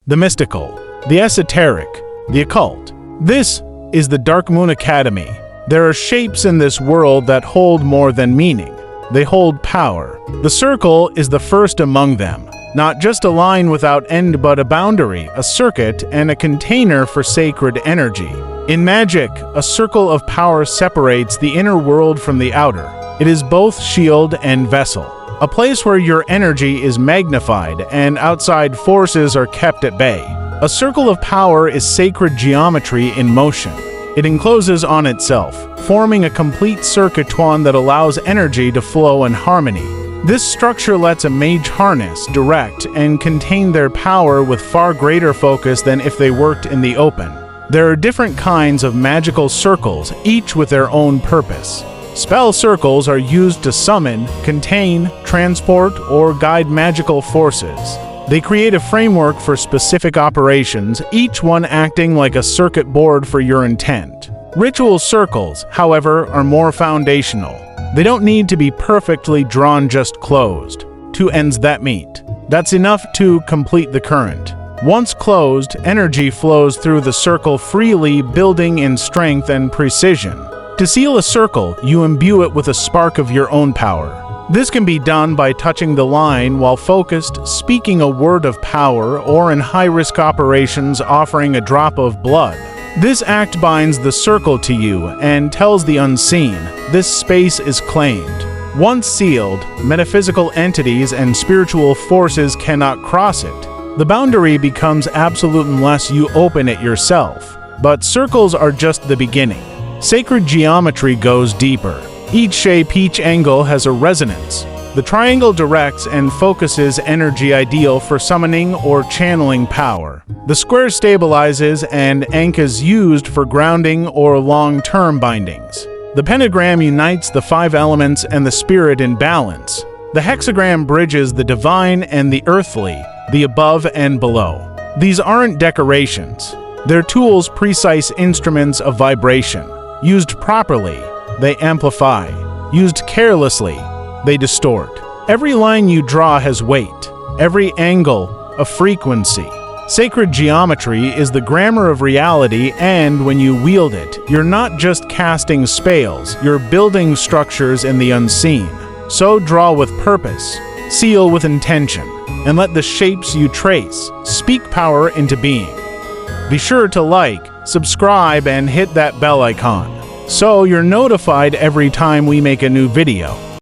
the mystical, the esoteric, the occult. This is the Darkmoon Academy. There are shapes in this world that hold more than meaning. They hold power. The circle is the first among them. Not just a line without end but a boundary, a circuit, and a container for sacred energy. In magic, a circle of power separates the inner world from the outer. It is both shield and vessel, a place where your energy is magnified and outside forces are kept at bay. A circle of power is sacred geometry in motion. It encloses on itself, forming a complete circuitron that allows energy to flow in harmony. This structure lets a mage harness, direct, and contain their power with far greater focus than if they worked in the open. There are different kinds of magical circles, each with their own purpose. Spell circles are used to summon, contain, transport, or guide magical forces. They create a framework for specific operations, each one acting like a circuit board for your intent. Ritual circles, however, are more foundational. They don't need to be perfectly drawn, just closed. Two ends that meet. That's enough to complete the current. Once closed, energy flows through the circle freely, building in strength and precision. To seal a circle, you imbue it with a spark of your own power. This can be done by touching the line while focused, speaking a word of power, or in high-risk operations offering a drop of blood. This act binds the circle to you and tells the unseen, this space is claimed. Once sealed, metaphysical entities and spiritual forces cannot cross it. The boundary becomes absolute unless you open it yourself. But circles are just the beginning. Sacred geometry goes deeper. Each shape, each angle has a resonance. The triangle directs and focuses energy, ideal for summoning or channeling power. The square stabilizes and anchors used for grounding or long-term bindings. The pentagram unites the 5 elements and the spirit in balance. The hexagram bridges the divine and the earthly, the above and below. These aren't decorations. They're tools, precise instruments of vibration. Used properly, they amplify. Used carelessly, they distort. Every line you draw has weight. Every angle, a frequency. Sacred geometry is the grammar of reality, and when you wield it, you're not just casting spells, you're building structures in the unseen. So draw with purpose, seal with intention, and let the shapes you trace speak power into being. Be sure to like, subscribe, and hit that bell icon, so you're notified every time we make a new video.